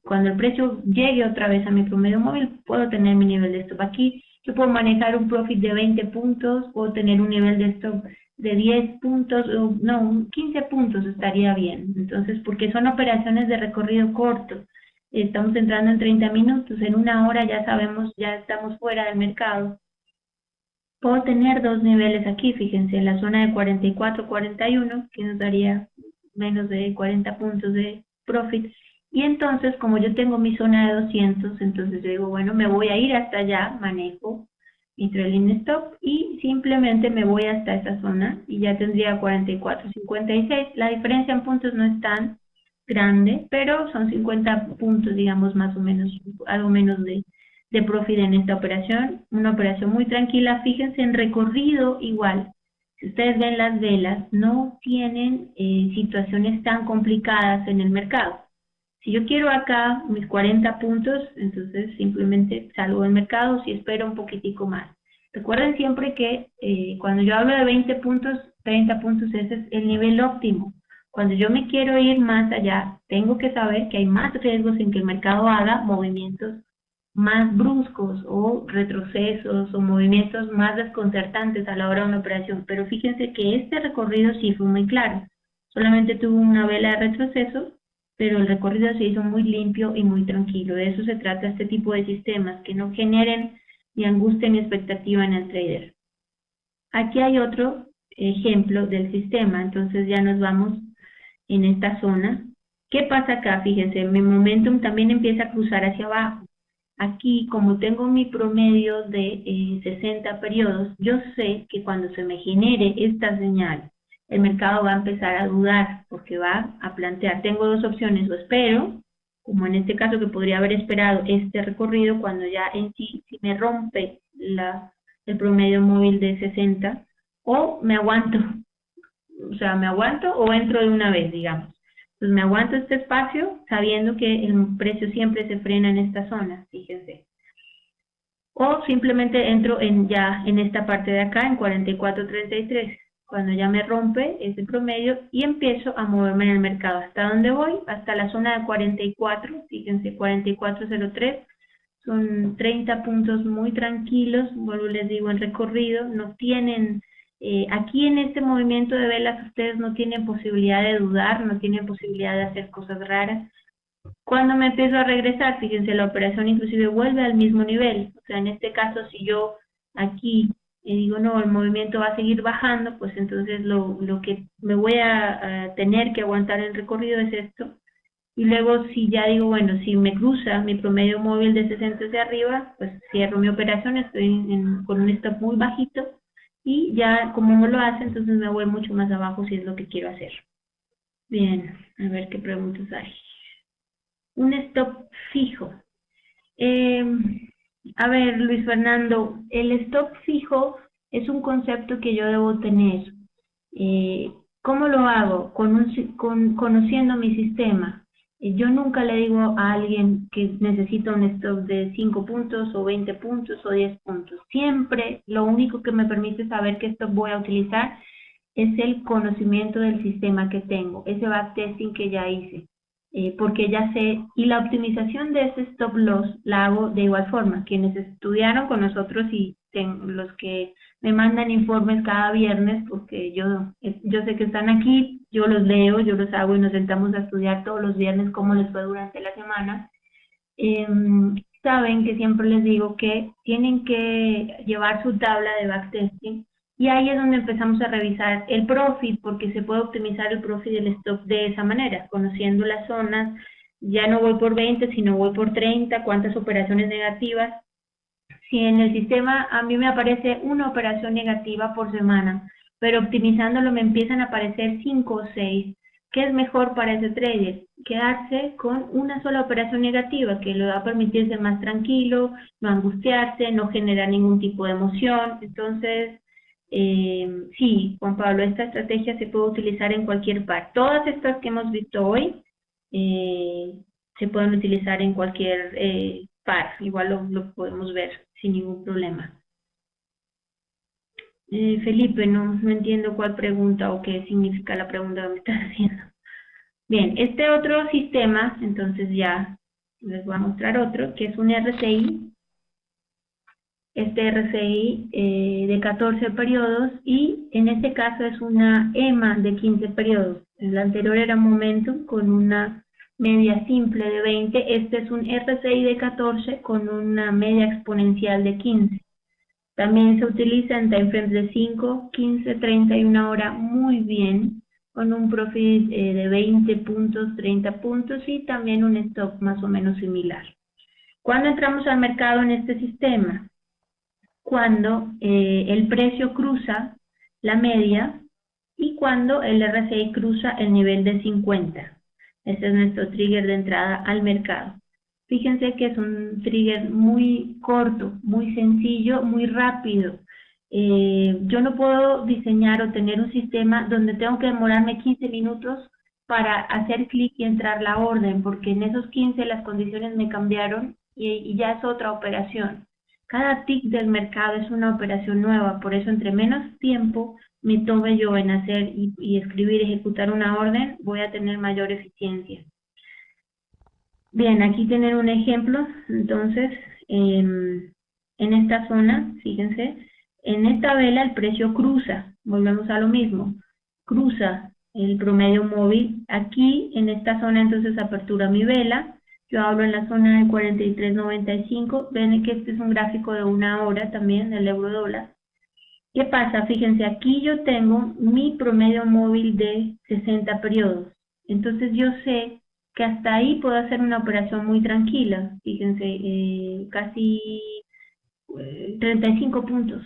cuando el precio llegue otra vez a mi promedio móvil, puedo tener mi nivel de stop aquí. Yo puedo manejar un profit de 20 puntos, puedo tener un nivel de stop de 10 puntos, o no, 15 puntos estaría bien. Entonces, porque son operaciones de recorrido corto. Estamos entrando en 30 minutos, en una hora ya sabemos, ya estamos fuera del mercado. Puedo tener dos niveles aquí, fíjense, en la zona de 44-41, que nos daría menos de 40 puntos de profit. Y entonces, como yo tengo mi zona de 200, entonces yo digo, bueno, me voy a ir hasta allá, manejo mi trailing stop y simplemente me voy hasta esa zona y ya tendría 44.56. La diferencia en puntos no es tan grande, pero son 50 puntos, digamos, más o menos, algo menos de profit en esta operación. Una operación muy tranquila. Fíjense en recorrido igual. Si ustedes ven las velas, no tienen situaciones tan complicadas en el mercado. Si yo quiero acá mis 40 puntos, entonces simplemente salgo del mercado si espero un poquitico más. Recuerden siempre que cuando yo hablo de 20 puntos, 30 puntos, ese es el nivel óptimo. Cuando yo me quiero ir más allá, tengo que saber que hay más riesgos en que el mercado haga movimientos más bruscos o retrocesos o movimientos más desconcertantes a la hora de una operación. Pero fíjense que este recorrido sí fue muy claro. Solamente tuvo una vela de retroceso, pero el recorrido se hizo muy limpio y muy tranquilo. De eso se trata este tipo de sistemas, que no generen ni angustia ni expectativa en el trader. Aquí hay otro ejemplo del sistema, entonces ya nos vamos en esta zona. ¿Qué pasa acá? Fíjense, mi momentum también empieza a cruzar hacia abajo. Aquí, como tengo mi promedio de 60 periodos, yo sé que cuando se me genere esta señal, el mercado va a empezar a dudar, porque va a plantear, tengo dos opciones, o espero, como en este caso que podría haber esperado este recorrido, cuando ya en sí, si me rompe el promedio móvil de 60, o me aguanto, o sea, me aguanto o entro de una vez, digamos. Entonces me aguanto este espacio sabiendo que el precio siempre se frena en esta zona, fíjense. O simplemente entro ya en esta parte de acá, en 44.33, cuando ya me rompe ese promedio y empiezo a moverme en el mercado. ¿Hasta dónde voy? Hasta la zona de 44, fíjense, 44.03. Son 30 puntos muy tranquilos, vuelvo les digo, en recorrido, no tienen... aquí en este movimiento de velas ustedes no tienen posibilidad de dudar, no tienen posibilidad de hacer cosas raras. Cuando me empiezo a regresar, fíjense, la operación inclusive vuelve al mismo nivel. O sea, en este caso, si yo aquí digo, no, el movimiento va a seguir bajando, pues entonces lo que me voy a tener que aguantar el recorrido es esto. Y luego si ya digo, bueno, si me cruza mi promedio móvil de 60 hacia arriba, pues cierro mi operación, estoy con un stop muy bajito y ya como no lo hace, entonces me voy mucho más abajo si es lo que quiero hacer. Bien, a ver qué preguntas hay. Un stop fijo. A ver, Luis Fernando, el stop fijo es un concepto que yo debo tener. ¿Cómo lo hago? Conociendo mi sistema. Yo nunca le digo a alguien que necesita un stop de 5 puntos o 20 puntos o 10 puntos. Siempre lo único que me permite saber qué stop voy a utilizar es el conocimiento del sistema que tengo, ese backtesting que ya hice, porque ya sé, y la optimización de ese stop loss la hago de igual forma. Quienes estudiaron con nosotros y los que me mandan informes cada viernes, porque yo sé que están aquí, yo los leo, yo los hago y nos sentamos a estudiar todos los viernes cómo les fue durante la semana. Eh, Saben que siempre les digo que tienen que llevar su tabla de backtesting y ahí es donde empezamos a revisar el profit, porque se puede optimizar el profit del stop de esa manera, conociendo las zonas. Ya no voy por 20, sino voy por 30, cuántas operaciones negativas. Si en el sistema a mí me aparece una operación negativa por semana, pero optimizándolo me empiezan a aparecer 5 o 6, ¿qué es mejor para ese trader? Quedarse con una sola operación negativa que le va a permitir ser más tranquilo, no angustiarse, no generar ningún tipo de emoción. Entonces, sí, Juan Pablo, esta estrategia se puede utilizar en cualquier par. Todas estas que hemos visto hoy eh, se pueden utilizar en cualquier par, igual lo podemos ver sin ningún problema. Felipe, no entiendo cuál pregunta o qué significa la pregunta que me estás haciendo. Bien, este otro sistema, entonces ya les voy a mostrar otro, que es un RSI. Este RSI de 14 periodos y en este caso es una EMA de 15 periodos. El anterior era Momentum con una media simple de 20. Este es un RSI de 14 con una media exponencial de 15. También se utiliza en timeframes de 5, 15, 30 y una hora muy bien, con un profit de 20 puntos, 30 puntos y también un stop más o menos similar. ¿Cuándo entramos al mercado en este sistema? Cuando el precio cruza la media y cuando el RSI cruza el nivel de 50. Este es nuestro trigger de entrada al mercado. Fíjense que es un trigger muy corto, muy sencillo, muy rápido. Yo no puedo diseñar o tener un sistema donde tengo que demorarme 15 minutos para hacer clic y entrar la orden, porque en esos 15 las condiciones me cambiaron y ya es otra operación. Cada tick del mercado es una operación nueva, por eso entre menos tiempo me tome yo en hacer y escribir, ejecutar una orden, voy a tener mayor eficiencia. Bien, aquí tienen un ejemplo, entonces, en esta zona, fíjense, en esta vela el precio cruza, volvemos a lo mismo, cruza el promedio móvil, aquí en esta zona entonces apertura mi vela, yo hablo en la zona de 43.95, ven que este es un gráfico de una hora también del euro dólar. ¿Qué pasa? Fíjense, aquí yo tengo mi promedio móvil de 60 periodos, entonces yo sé que hasta ahí puedo hacer una operación muy tranquila, fíjense, casi 35 puntos.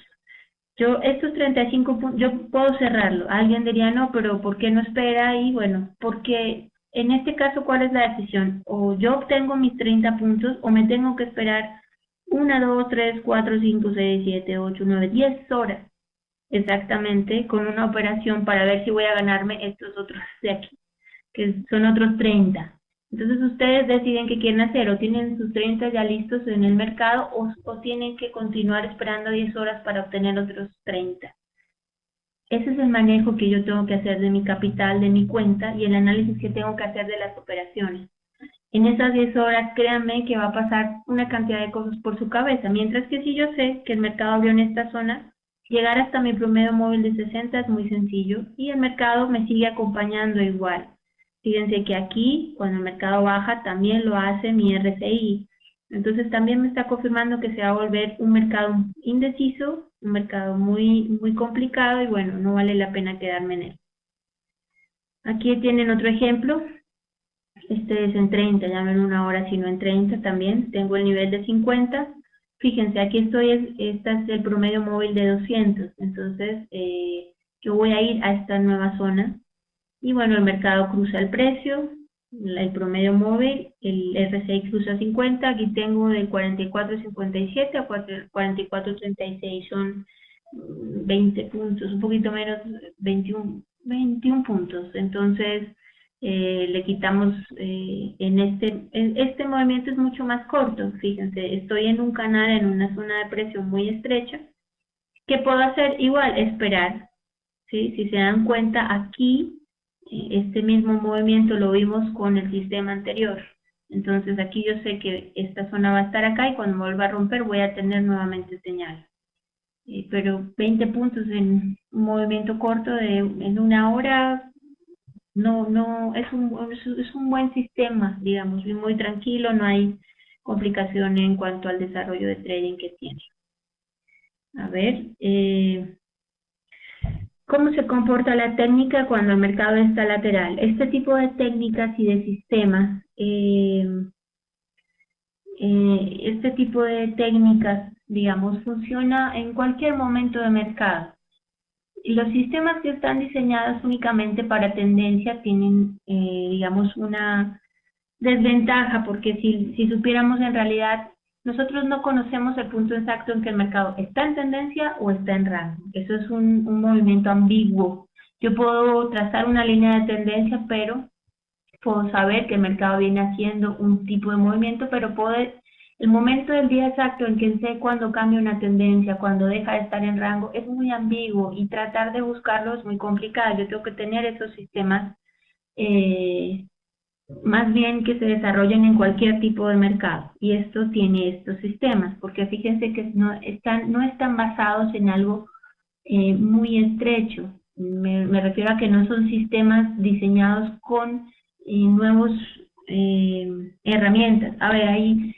Yo, estos 35 puntos, yo puedo cerrarlo. Alguien diría, no, pero ¿por qué no espera? Y bueno, porque en este caso, ¿cuál es la decisión? O yo obtengo mis 30 puntos o me tengo que esperar 1, 2, 3, 4, 5, 6, 7, 8, 9, 10 horas exactamente con una operación para ver si voy a ganarme estos otros de aquí, que son otros 30. Entonces ustedes deciden qué quieren hacer, o tienen sus 30 ya listos en el mercado o tienen que continuar esperando 10 horas para obtener otros 30. Ese es el manejo que yo tengo que hacer de mi capital, de mi cuenta y el análisis que tengo que hacer de las operaciones. En esas 10 horas, créanme que va a pasar una cantidad de cosas por su cabeza, mientras que si yo sé que el mercado abrió en esta zona, llegar hasta mi promedio móvil de 60 es muy sencillo y el mercado me sigue acompañando igual. Fíjense que aquí, cuando el mercado baja, también lo hace mi RSI. Entonces también me está confirmando que se va a volver un mercado indeciso, un mercado muy complicado y bueno, no vale la pena quedarme en él. Aquí tienen otro ejemplo. Este es en 30, ya no en una hora, sino en 30 también. Tengo el nivel de 50. Fíjense, aquí estoy, este es el promedio móvil de 200. Entonces, yo voy a ir a esta nueva zona. Y bueno, el mercado cruza el precio, el promedio móvil, el RSI cruza 50, aquí tengo del 44.57 a 44.36, son 20 puntos, un poquito menos, 21 puntos. Entonces, le quitamos este movimiento es mucho más corto. Fíjense, estoy en un canal en una zona de precio muy estrecha. ¿Qué puedo hacer? Igual, esperar. ¿Sí? Si se dan cuenta, aquí este mismo movimiento lo vimos con el sistema anterior. Entonces aquí yo sé que esta zona va a estar acá y cuando vuelva a romper voy a tener nuevamente señal. Pero 20 puntos en un movimiento corto en una hora no es un buen sistema, digamos, muy tranquilo, no hay complicación en cuanto al desarrollo de trading que tiene. A ver, ¿cómo se comporta la técnica cuando el mercado está lateral? Este tipo de técnicas y de sistemas, este tipo de técnicas, digamos, funciona en cualquier momento de mercado. Los sistemas que están diseñados únicamente para tendencia tienen, digamos, una desventaja, porque si supiéramos en realidad, nosotros no conocemos el punto exacto en que el mercado está en tendencia o está en rango. Eso es un movimiento ambiguo. Yo puedo trazar una línea de tendencia, pero puedo saber que el mercado viene haciendo un tipo de movimiento, pero el momento del día exacto en que sé cuándo cambia una tendencia, cuando deja de estar en rango, es muy ambiguo y tratar de buscarlo es muy complicado. Yo tengo que tener esos sistemas más bien que se desarrollen en cualquier tipo de mercado. Y esto tiene estos sistemas, porque fíjense que no están basados en algo muy estrecho. Me refiero a que no son sistemas diseñados con nuevos herramientas. A ver, ahí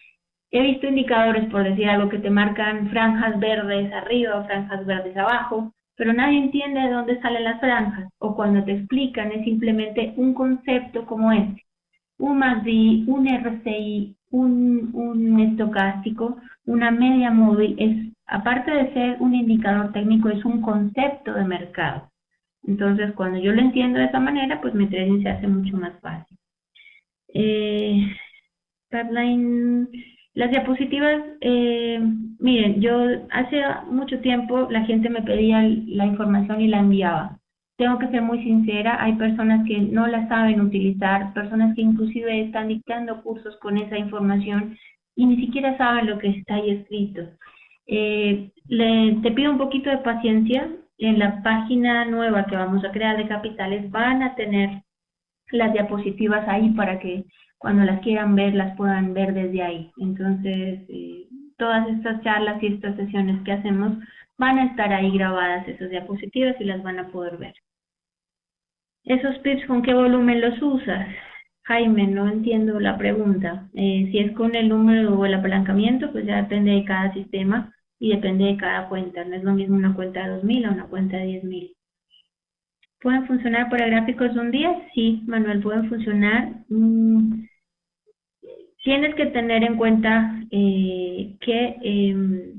he visto indicadores, por decir algo, que te marcan franjas verdes arriba o franjas verdes abajo, pero nadie entiende de dónde salen las franjas, o cuando te explican es simplemente un concepto como este. Un MACD, un RSI, un estocástico, una media móvil, aparte de ser un indicador técnico, es un concepto de mercado. Entonces, cuando yo lo entiendo de esa manera, pues mi trading se hace mucho más fácil. Pipeline, las diapositivas, miren, yo hace mucho tiempo la gente me pedía la información y la enviaba. Tengo que ser muy sincera, hay personas que no la saben utilizar, personas que inclusive están dictando cursos con esa información y ni siquiera saben lo que está ahí escrito. Te pido un poquito de paciencia. En la página nueva que vamos a crear de Capitales van a tener las diapositivas ahí para que cuando las quieran ver las puedan ver desde ahí. Entonces, todas estas charlas y estas sesiones que hacemos van a estar ahí grabadas esas diapositivas y las van a poder ver. Esos pips, ¿con qué volumen los usas? Jaime, no entiendo la pregunta. Si es con el número o el apalancamiento, pues ya depende de cada sistema y depende de cada cuenta. No es lo mismo una cuenta de 2000 a una cuenta de 10.000. ¿Pueden funcionar para gráficos de un día? Sí, Manuel, pueden funcionar. Tienes que tener en cuenta que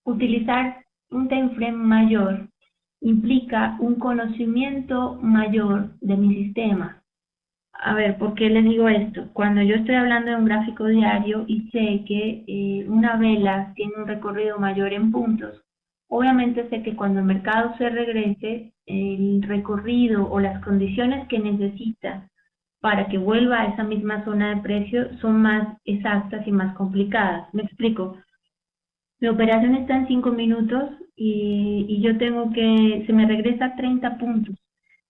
utilizar un time frame mayor implica un conocimiento mayor de mi sistema. A ver, ¿por qué les digo esto? Cuando yo estoy hablando de un gráfico diario y sé que una vela tiene un recorrido mayor en puntos, obviamente sé que cuando el mercado se regrese, el recorrido o las condiciones que necesita para que vuelva a esa misma zona de precio son más exactas y más complicadas. Me explico. Mi operación está en 5 minutos y yo tengo que, se me regresa 30 puntos.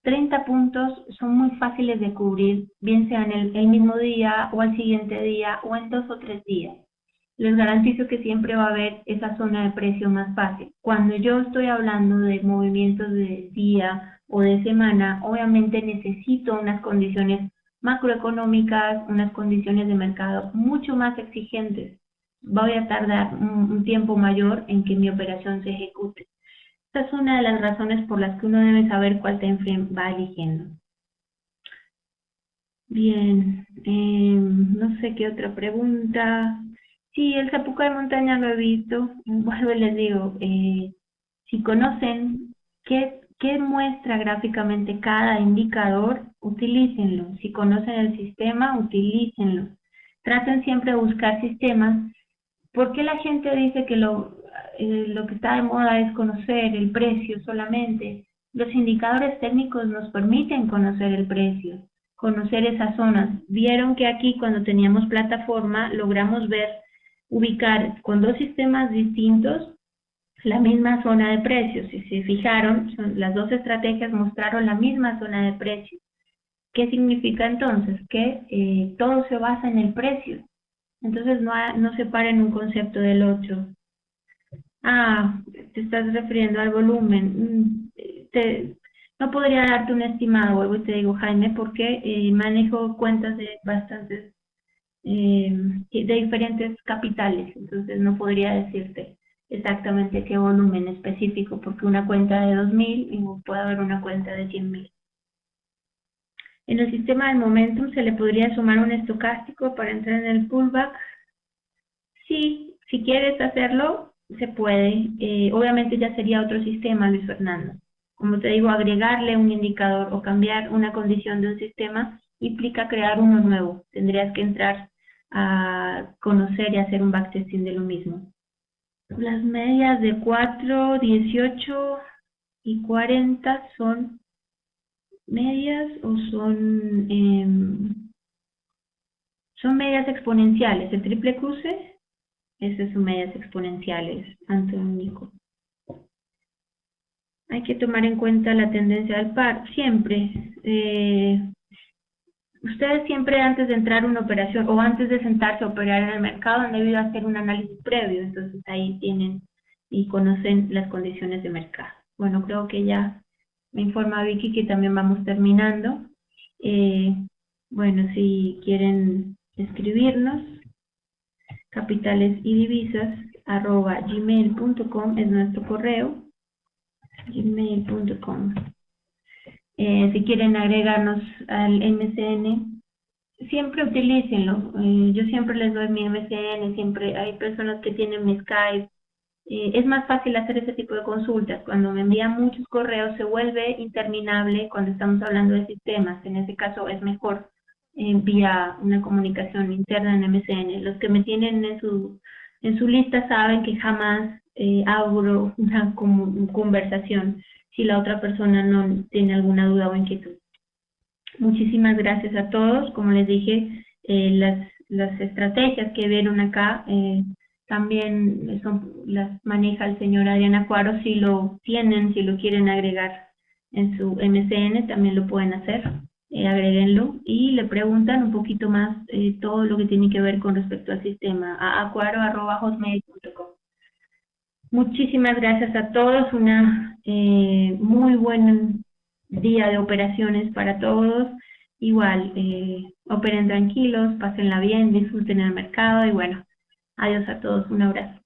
30 puntos son muy fáciles de cubrir, bien sea en el mismo día o al siguiente día o en 2 o 3 días. Les garantizo que siempre va a haber esa zona de precio más fácil. Cuando yo estoy hablando de movimientos de día o de semana, obviamente necesito unas condiciones macroeconómicas, unas condiciones de mercado mucho más exigentes. Voy a tardar un tiempo mayor en que mi operación se ejecute. Esta es una de las razones por las que uno debe saber cuál time frame va eligiendo. Bien, no sé qué otra pregunta. Sí, el zapuca de montaña lo he visto. Vuelvo y les digo, si conocen qué muestra gráficamente cada indicador, utilícenlo. Si conocen el sistema, utilícenlo. Traten siempre de buscar sistemas. ¿Por qué la gente dice que lo que está de moda es conocer el precio solamente? Los indicadores técnicos nos permiten conocer el precio. conocer esas zonas. Vieron que aquí cuando teníamos plataforma logramos ubicar con dos sistemas distintos la misma zona de precios. Si se fijaron, las dos estrategias mostraron la misma zona de precios. ¿Qué significa entonces? Que todo se basa en el precio. Entonces no separen un concepto del otro. Te estás refiriendo al volumen. No podría darte un estimado, vuelvo y te digo, Jaime, porque manejo cuentas de bastantes, de diferentes capitales, entonces no podría decirte exactamente qué volumen específico, porque una cuenta de 2.000 y puede haber una cuenta de 100.000. En el sistema del momentum se le podría sumar un estocástico para entrar en el pullback. Sí, si quieres hacerlo, se puede. Obviamente ya sería otro sistema, Luis Fernando. Como te digo, agregarle un indicador o cambiar una condición de un sistema implica crear uno nuevo. Tendrías que entrar a conocer y hacer un backtesting de lo mismo. Las medias de 4, 18 y 40 son medias o son medias exponenciales. El triple cruce, esas son medias exponenciales, Antónico. Hay que tomar en cuenta la tendencia del par, siempre. Ustedes siempre antes de entrar a una operación o antes de sentarse a operar en el mercado han debido hacer un análisis previo, entonces ahí tienen y conocen las condiciones de mercado. Bueno, creo que ya me informa Vicky que también vamos terminando. Bueno, si quieren escribirnos, capitalesydivisas@gmail.com es nuestro correo, gmail.com. Si quieren agregarnos al MCN, siempre utilícenlo. Yo siempre les doy mi MCN, siempre hay personas que tienen mi Skype. Es más fácil hacer ese tipo de consultas. Cuando me envían muchos correos se vuelve interminable cuando estamos hablando de sistemas. En este caso es mejor vía una comunicación interna en MCN. Los que me tienen en su lista saben que jamás abro una conversación si la otra persona no tiene alguna duda o inquietud. Muchísimas gracias a todos. Como les dije, las estrategias que vieron acá también las maneja el señor Adrián Acuaro. Si lo tienen, si lo quieren agregar en su MCN, también lo pueden hacer. Agréguenlo y le preguntan un poquito más todo lo que tiene que ver con respecto al sistema a acuaro@hotmail.com. Muchísimas gracias a todos, una muy buen día de operaciones para todos. Igual, operen tranquilos, pásenla bien, disfruten el mercado y bueno, adiós a todos, un abrazo.